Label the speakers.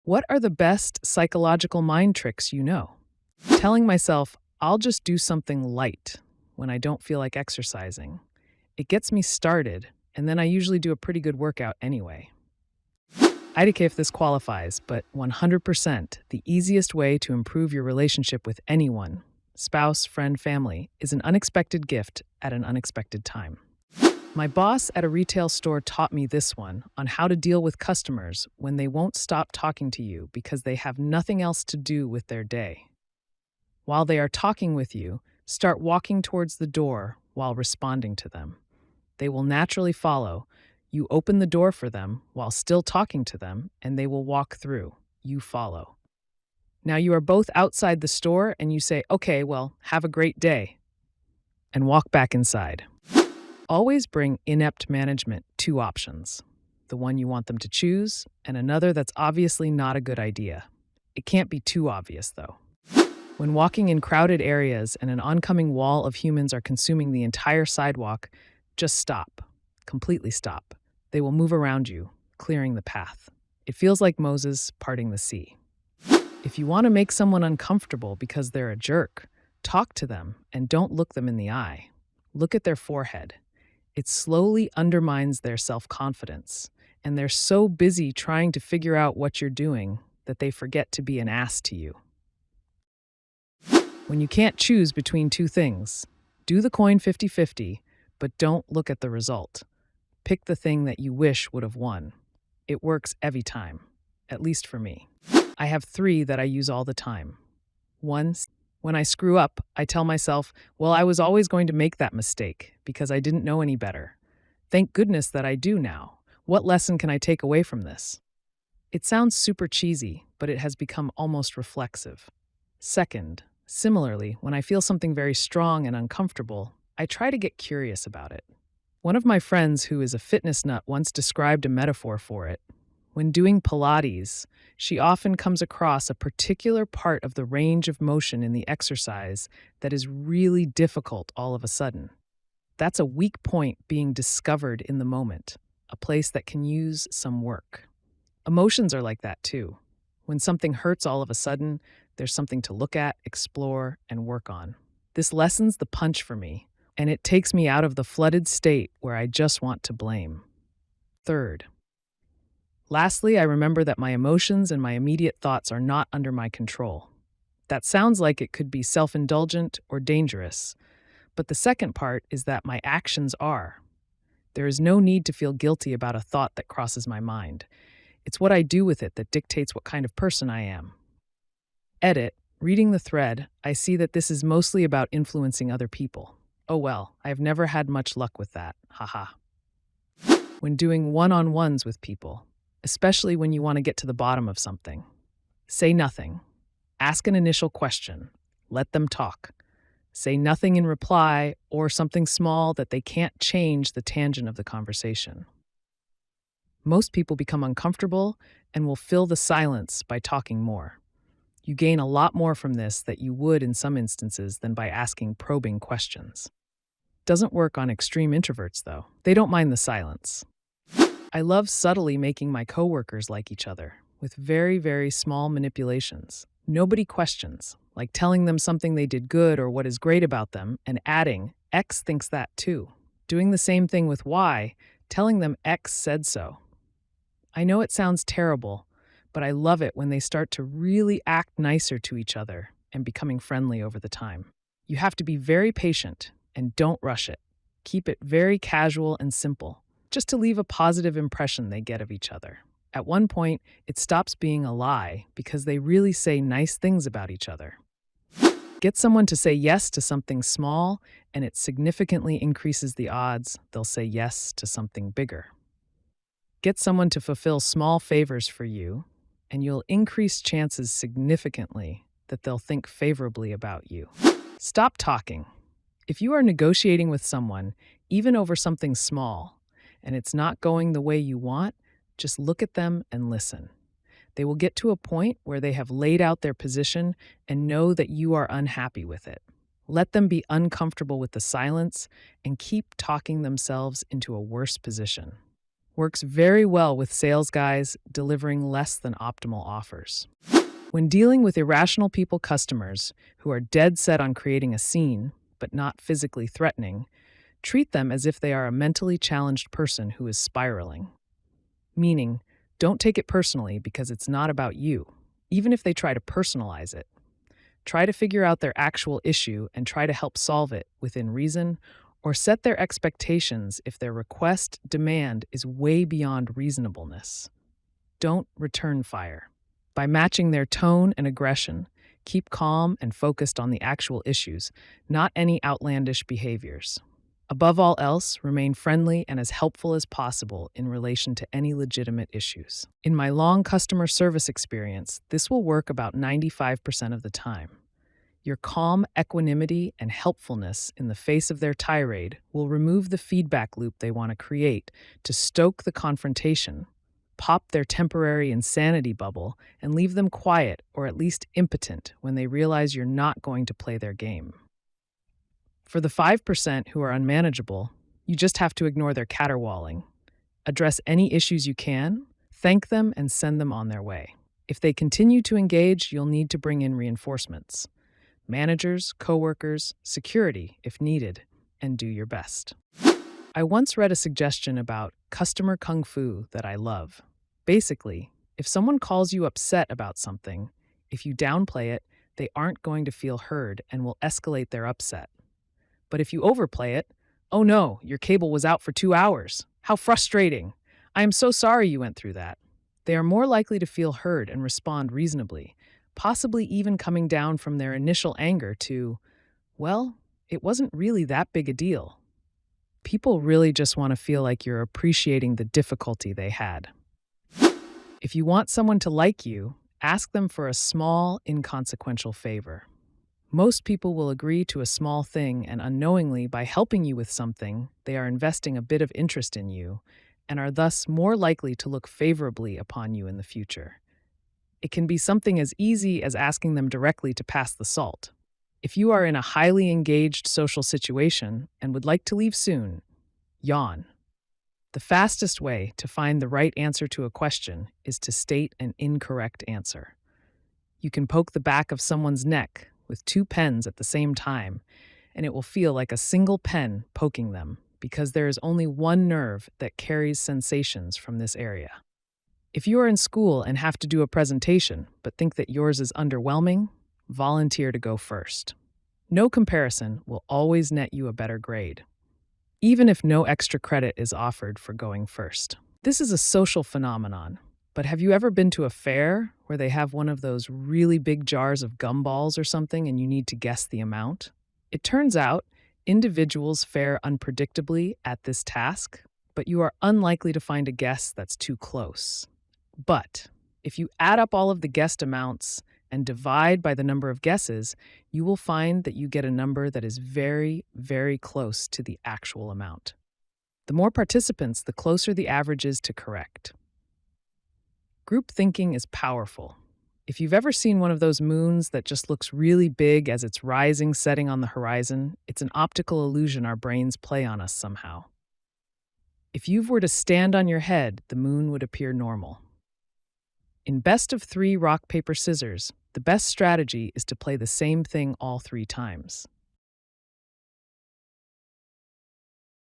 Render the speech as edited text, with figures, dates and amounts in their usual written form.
Speaker 1: What are the best psychological mind tricks you know? Telling myself, I'll just do something light when I don't feel like exercising. It gets me started, and then I usually do a pretty good workout anyway. IDK if this qualifies, but 100% the easiest way to improve your relationship with anyone, spouse, friend, family, is an unexpected gift at an unexpected time. My boss at a retail store taught me this one on how to deal with customers when they won't stop talking to you because they have nothing else to do with their day. While they are talking with you, start walking towards the door while responding to them. They will naturally follow. You open the door for them while still talking to them, and they will walk through. You follow. Now you are both outside the store and you say, "Okay, well, have a great day," and walk back inside. Always bring inept management two options, the one you want them to choose and another that's obviously not a good idea. It can't be too obvious, though. When walking in crowded areas and an oncoming wall of humans are consuming the entire sidewalk, just stop. Completely stop. They will move around you, clearing the path. It feels like Moses parting the sea. If you want to make someone uncomfortable because they're a jerk, talk to them and don't look them in the eye. Look at their forehead. It slowly undermines their self-confidence, and they're so busy trying to figure out what you're doing that they forget to be an ass to you. When you can't choose between two things, do the coin 50-50, but don't look at the result. Pick the thing that you wish would have won. It works every time, at least for me. I have 3 that I use all the time. 1, when I screw up, I tell myself, well, I was always going to make that mistake because I didn't know any better. Thank goodness that I do now. What lesson can I take away from this? It sounds super cheesy, but it has become almost reflexive. 2nd, similarly, when I feel something very strong and uncomfortable, I try to get curious about it. One of my friends who is a fitness nut once described a metaphor for it. When doing Pilates, she often comes across a particular part of the range of motion in the exercise that is really difficult all of a sudden. That's a weak point being discovered in the moment, a place that can use some work. Emotions are like that too. When something hurts all of a sudden, there's something to look at, explore, and work on. This lessens the punch for me, and it takes me out of the flooded state where I just want to blame. 3rd, lastly, I remember that my emotions and my immediate thoughts are not under my control. That sounds like it could be self-indulgent or dangerous, but the second part is that my actions are. There is no need to feel guilty about a thought that crosses my mind. It's what I do with it that dictates what kind of person I am. Edit, reading the thread, I see that this is mostly about influencing other people. Oh well, I have never had much luck with that, haha. When doing one-on-ones with people, especially when you want to get to the bottom of something, say nothing. Ask an initial question. Let them talk. Say nothing in reply or something small that they can't change the tangent of the conversation. Most people become uncomfortable and will fill the silence by talking more. You gain a lot more from this that you would in some instances than by asking probing questions. Doesn't work on extreme introverts, though. They don't mind the silence. I love subtly making my coworkers like each other, with very, very small manipulations. Nobody questions, like telling them something they did good or what is great about them, and adding, X thinks that too. Doing the same thing with Y, telling them X said so. I know it sounds terrible, but I love it when they start to really act nicer to each other and becoming friendly over the time. You have to be very patient and don't rush it. Keep it very casual and simple, just to leave a positive impression they get of each other. At one point, it stops being a lie because they really say nice things about each other. Get someone to say yes to something small, and it significantly increases the odds they'll say yes to something bigger. Get someone to fulfill small favors for you, and you'll increase chances significantly that they'll think favorably about you. Stop talking. If you are negotiating with someone, even over something small, and it's not going the way you want, just look at them and listen. They will get to a point where they have laid out their position and know that you are unhappy with it. Let them be uncomfortable with the silence and keep talking themselves into a worse position. Works very well with sales guys delivering less than optimal offers. When dealing with irrational people customers who are dead set on creating a scene, but not physically threatening, treat them as if they are a mentally challenged person who is spiraling. Meaning, don't take it personally because it's not about you, even if they try to personalize it. Try to figure out their actual issue and try to help solve it within reason, or set their expectations if their demand is way beyond reasonableness. Don't return fire. By matching their tone and aggression, keep calm and focused on the actual issues, not any outlandish behaviors. Above all else, remain friendly and as helpful as possible in relation to any legitimate issues. In my long customer service experience, this will work about 95% of the time. Your calm equanimity and helpfulness in the face of their tirade will remove the feedback loop they want to create to stoke the confrontation, pop their temporary insanity bubble, and leave them quiet or at least impotent when they realize you're not going to play their game. For the 5% who are unmanageable, you just have to ignore their caterwauling. Address any issues you can, thank them, and send them on their way. If they continue to engage, you'll need to bring in reinforcements. Managers, coworkers, security if needed, and do your best. I once read a suggestion about customer kung fu that I love. Basically, if someone calls you upset about something, if you downplay it, they aren't going to feel heard and will escalate their upset. But if you overplay it, oh no, your cable was out for 2 hours. How frustrating. I am so sorry you went through that. They are more likely to feel heard and respond reasonably, possibly even coming down from their initial anger to, well, it wasn't really that big a deal. People really just want to feel like you're appreciating the difficulty they had. If you want someone to like you, ask them for a small, inconsequential favor. Most people will agree to a small thing, and unknowingly, by helping you with something, they are investing a bit of interest in you and are thus more likely to look favorably upon you in the future. It can be something as easy as asking them directly to pass the salt. If you are in a highly engaged social situation and would like to leave soon, yawn. The fastest way to find the right answer to a question is to state an incorrect answer. You can poke the back of someone's neck with 2 pens at the same time, and it will feel like a single pen poking them because there is only one nerve that carries sensations from this area. If you are in school and have to do a presentation but think that yours is underwhelming, volunteer to go first. No comparison will always net you a better grade, even if no extra credit is offered for going first. This is a social phenomenon, but have you ever been to a fair where they have one of those really big jars of gumballs or something and you need to guess the amount? It turns out individuals fare unpredictably at this task, but you are unlikely to find a guess that's too close. But if you add up all of the guessed amounts and divide by the number of guesses, you will find that you get a number that is very, very close to the actual amount. The more participants, the closer the average is to correct. Group thinking is powerful. If you've ever seen one of those moons that just looks really big as it's rising, setting on the horizon, it's an optical illusion our brains play on us somehow. If you were to stand on your head, the moon would appear normal. In best of 3 rock, paper, scissors, the best strategy is to play the same thing all 3 times.